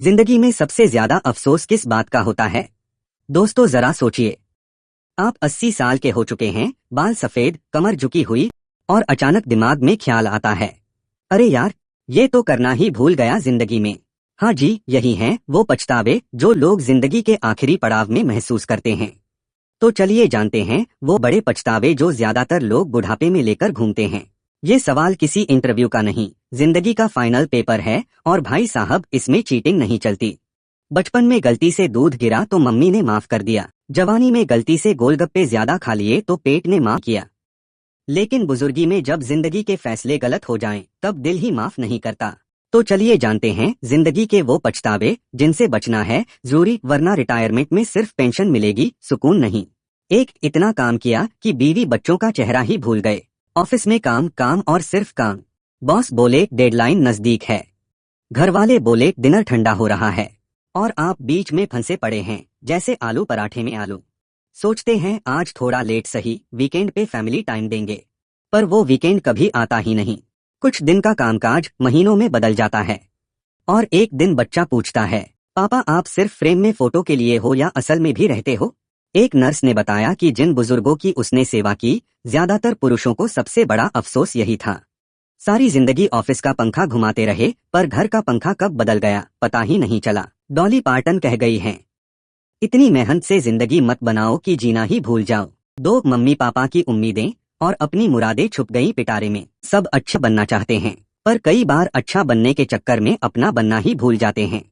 जिंदगी में सबसे ज्यादा अफसोस किस बात का होता है? दोस्तों जरा सोचिए। आप 80 साल के हो चुके हैं, बाल सफेद, कमर झुकी हुई, और अचानक दिमाग में ख्याल आता है, अरे यार, ये तो करना ही भूल गया जिंदगी में। हाँ जी, यही हैं वो पछतावे जो लोग जिंदगी के आखिरी पड़ाव में महसूस करते हैं। तो चलिए जानते हैं वो बड़े पछतावे जो ज्यादातर लोग बुढ़ापे में लेकर घूमते हैं। ये सवाल किसी इंटरव्यू का नहीं, जिंदगी का फाइनल पेपर है, और भाई साहब इसमें चीटिंग नहीं चलती। बचपन में गलती से दूध गिरा तो मम्मी ने माफ कर दिया, जवानी में गलती से गोलगप्पे ज्यादा खा लिए तो पेट ने माफ किया, लेकिन बुजुर्गी में जब जिंदगी के फैसले गलत हो जाएं, तब दिल ही माफ नहीं करता। तो चलिए जानते हैं जिंदगी के वो पछतावे जिनसे बचना है जरूरी, वरना रिटायरमेंट में सिर्फ पेंशन मिलेगी, सुकून नहीं। एक, इतना काम किया कि बीवी बच्चों का चेहरा ही भूल गए। ऑफिस में काम काम और सिर्फ काम। बॉस बोले डेडलाइन नजदीक है, घर वाले बोले डिनर ठंडा हो रहा है, और आप बीच में फंसे पड़े हैं जैसे आलू पराठे में आलू। सोचते हैं आज थोड़ा लेट सही, वीकेंड पे फैमिली टाइम देंगे, पर वो वीकेंड कभी आता ही नहीं। कुछ दिन का कामकाज महीनों में बदल जाता है, और एक दिन बच्चा पूछता है, पापा आप सिर्फ फ्रेम में फोटो के लिए हो या असल में भी रहते हो? एक नर्स ने बताया कि जिन बुजुर्गों की उसने सेवा की, ज्यादातर पुरुषों को सबसे बड़ा अफसोस यही था। सारी जिंदगी ऑफिस का पंखा घुमाते रहे, पर घर का पंखा कब बदल गया पता ही नहीं चला। डॉली पार्टन कह गई हैं, इतनी मेहनत से जिंदगी मत बनाओ कि जीना ही भूल जाओ। दो, मम्मी पापा की उम्मीदें और अपनी मुरादें छुप गई पिटारे में। सब अच्छा बनना चाहते हैं, पर कई बार अच्छा बनने के चक्कर में अपना बनना ही भूल जाते हैं।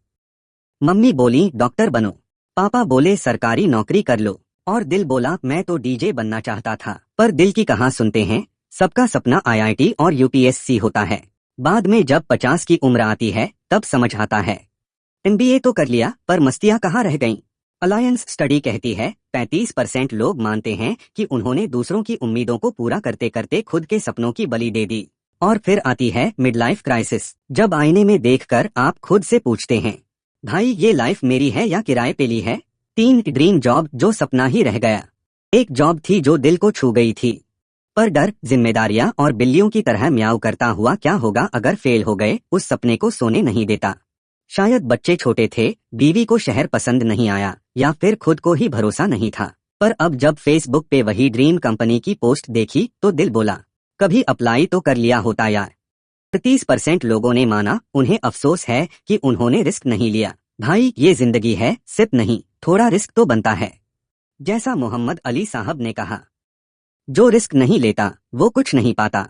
मम्मी बोली डॉक्टर बनो, पापा बोले सरकारी नौकरी कर लो, और दिल बोला मैं तो डीजे बनना चाहता था। पर दिल की कहाँ सुनते हैं, सबका सपना आईआईटी और यूपीएससी होता है। बाद में जब 50 की उम्र आती है तब समझ आता है, एमबीए तो कर लिया पर मस्तियां कहाँ रह गईं। अलायंस स्टडी कहती है 35% लोग मानते हैं कि उन्होंने दूसरों की उम्मीदों को पूरा करते करते खुद के सपनों की बलि दे दी। और फिर आती है मिड लाइफ क्राइसिस, जब आईने में देखकर आप खुद से पूछते हैं, भाई ये लाइफ मेरी है या किराए पे ली है? 3, ड्रीम जॉब जो सपना ही रह गया। एक जॉब थी जो दिल को छू गई थी, पर डर, जिम्मेदारियां और बिल्लियों की तरह म्याऊ करता हुआ क्या होगा अगर फेल हो गए, उस सपने को सोने नहीं देता। शायद बच्चे छोटे थे, बीवी को शहर पसंद नहीं आया, या फिर खुद को ही भरोसा नहीं था। पर अब जब फेसबुक पे वही ड्रीम कंपनी की पोस्ट देखी तो दिल बोला, कभी अप्लाई तो कर लिया होता यार। 30% लोगों ने माना उन्हें अफसोस है कि उन्होंने रिस्क नहीं लिया। भाई ये जिंदगी है, सिर्फ नहीं, थोड़ा रिस्क तो बनता है। जैसा मोहम्मद अली साहब ने कहा, जो रिस्क नहीं लेता वो कुछ नहीं पाता।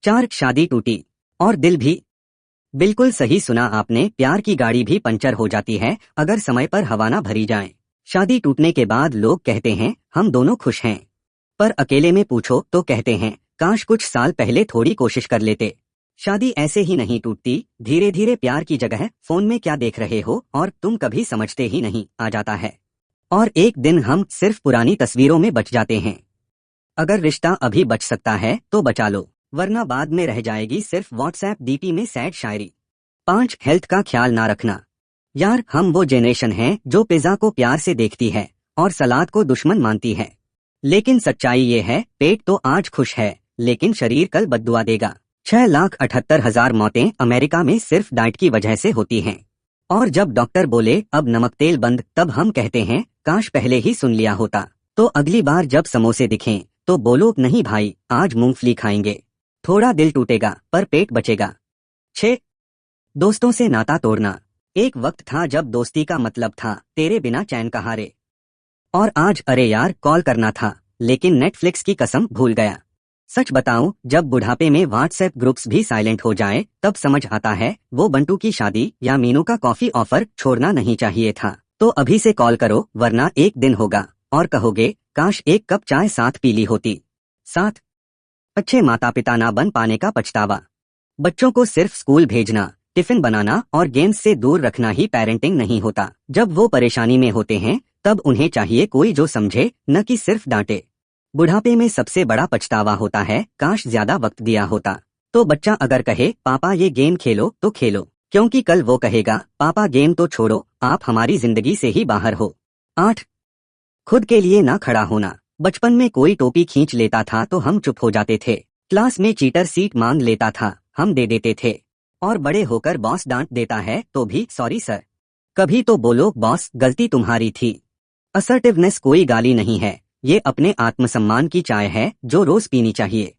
4, शादी टूटी और दिल भी। बिल्कुल सही सुना आपने, प्यार की गाड़ी भी पंचर हो जाती है अगर समय पर हवा ना भरी जाए। शादी टूटने के बाद लोग कहते हैं हम दोनों खुश हैं, पर अकेले में पूछो तो कहते हैं काश कुछ साल पहले थोड़ी कोशिश कर लेते। शादी ऐसे ही नहीं टूटती, धीरे धीरे प्यार की जगह फोन में क्या देख रहे हो और तुम कभी समझते ही नहीं आ जाता है, और एक दिन हम सिर्फ पुरानी तस्वीरों में बच जाते हैं। अगर रिश्ता अभी बच सकता है तो बचा लो, वरना बाद में रह जाएगी सिर्फ व्हाट्सएप डीपी में सैड शायरी। 5, हेल्थ का ख्याल ना रखना। यार हम वो जनरेशन है जो पिज्जा को प्यार से देखती है और सलाद को दुश्मन मानती है, लेकिन सच्चाई ये है पेट तो आज खुश है लेकिन शरीर कल बद्दुआ देगा। 6,78,000 मौतें अमेरिका में सिर्फ डाइट की वजह से होती हैं, और जब डॉक्टर बोले अब नमक तेल बंद, तब हम कहते हैं काश पहले ही सुन लिया होता। तो अगली बार जब समोसे दिखें तो बोलो नहीं भाई आज मूंगफली खाएंगे, थोड़ा दिल टूटेगा पर पेट बचेगा। 6, दोस्तों से नाता तोड़ना। एक वक्त था जब दोस्ती का मतलब था तेरे बिना चैन कहाँ रे, और आज अरे यार कॉल करना था लेकिन नेटफ्लिक्स की कसम भूल गया। सच बताऊं, जब बुढ़ापे में व्हाट्सएप ग्रुप्स भी साइलेंट हो जाए तब समझ आता है वो बंटू की शादी या मीनू का कॉफी ऑफर छोड़ना नहीं चाहिए था। तो अभी से कॉल करो, वरना एक दिन होगा और कहोगे काश एक कप चाय साथ पी ली होती। 7, अच्छे माता पिता ना बन पाने का पछतावा। बच्चों को सिर्फ स्कूल भेजना, टिफिन बनाना और गेम्स से दूर रखना ही पेरेंटिंग नहीं होता। जब वो परेशानी में होते हैं तब उन्हें चाहिए कोई जो समझे, न कि सिर्फ डांटे। बुढ़ापे में सबसे बड़ा पछतावा होता है काश ज्यादा वक्त दिया होता। तो बच्चा अगर कहे पापा ये गेम खेलो तो खेलो, क्योंकि कल वो कहेगा पापा गेम तो छोड़ो, आप हमारी जिंदगी से ही बाहर हो। 8, खुद के लिए ना खड़ा होना। बचपन में कोई टोपी खींच लेता था तो हम चुप हो जाते थे, क्लास में चीटर सीट मांग लेता था हम दे देते थे, और बड़े होकर बॉस डांट देता है तो भी सॉरी सर। कभी तो बोलो बॉस, गलती तुम्हारी थी। असर्टिवनेस कोई गाली नहीं है, ये अपने आत्मसम्मान की चाय है जो रोज पीनी चाहिए,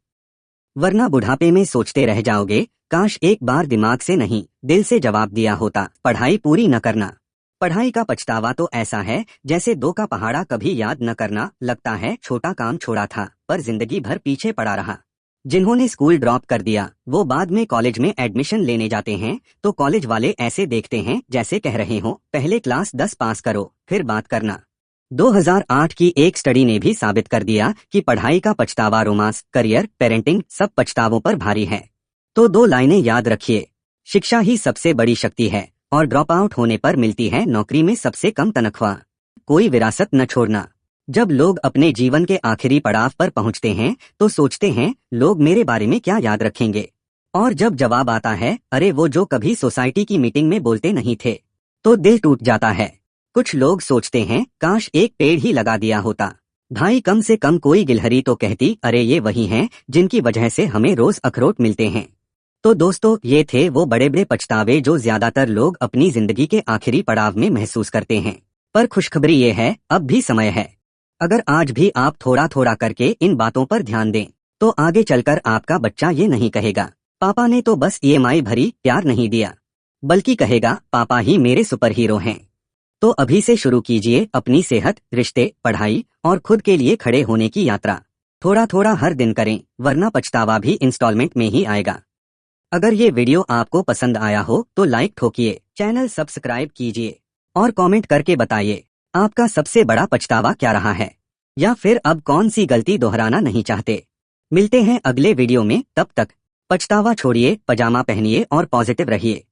वरना बुढ़ापे में सोचते रह जाओगे, काश एक बार दिमाग से नहीं दिल से जवाब दिया होता। पढ़ाई पूरी न करना। पढ़ाई का पछतावा तो ऐसा है जैसे 2 का पहाड़ा कभी याद न करना, लगता है छोटा काम छोड़ा था पर जिंदगी भर पीछे पड़ा रहा। जिन्होंने स्कूल ड्रॉप कर दिया वो बाद में कॉलेज में एडमिशन लेने जाते हैं तो कॉलेज वाले ऐसे देखते हैं जैसे कह रहे हो पहले क्लास 10 पास करो फिर बात करना। 2008 की एक स्टडी ने भी साबित कर दिया कि पढ़ाई का पछतावा रोमांस, करियर, पेरेंटिंग सब पछतावों पर भारी है। तो 2 लाइनें याद रखिए, शिक्षा ही सबसे बड़ी शक्ति है और ड्रॉप आउट होने पर मिलती है नौकरी में सबसे कम तनख्वाह। कोई विरासत न छोड़ना। जब लोग अपने जीवन के आखिरी पड़ाव पर पहुंचते हैं तो सोचते हैं लोग मेरे बारे में क्या याद रखेंगे, और जब जवाब आता है अरे वो जो कभी सोसाइटी की मीटिंग में बोलते नहीं थे, तो दिल टूट जाता है। कुछ लोग सोचते हैं काश एक पेड़ ही लगा दिया होता, भाई कम से कम कोई गिलहरी तो कहती अरे ये वही हैं जिनकी वजह से हमें रोज अखरोट मिलते हैं। तो दोस्तों ये थे वो बड़े बड़े पछतावे जो ज्यादातर लोग अपनी जिंदगी के आखिरी पड़ाव में महसूस करते हैं। पर खुशखबरी ये है अब भी समय है। अगर आज भी आप थोड़ा थोड़ा करके इन बातों पर ध्यान दें तो आगे चलकर आपका बच्चा ये नहीं कहेगा पापा ने तो बस EMI भरी, प्यार नहीं दिया, बल्कि कहेगा पापा ही मेरे सुपर हीरो हैं। तो अभी से शुरू कीजिए अपनी सेहत, रिश्ते, पढ़ाई और खुद के लिए खड़े होने की यात्रा। थोड़ा थोड़ा हर दिन करें वरना पछतावा भी इंस्टॉलमेंट में ही आएगा। अगर ये वीडियो आपको पसंद आया हो तो लाइक ठोकिए, चैनल सब्सक्राइब कीजिए और कमेंट करके बताइए आपका सबसे बड़ा पछतावा क्या रहा है, या फिर अब कौन सी गलती दोहराना नहीं चाहते। मिलते हैं अगले वीडियो में, तब तक पछतावा छोड़िए, पजामा पहनिए और पॉजिटिव रहिए।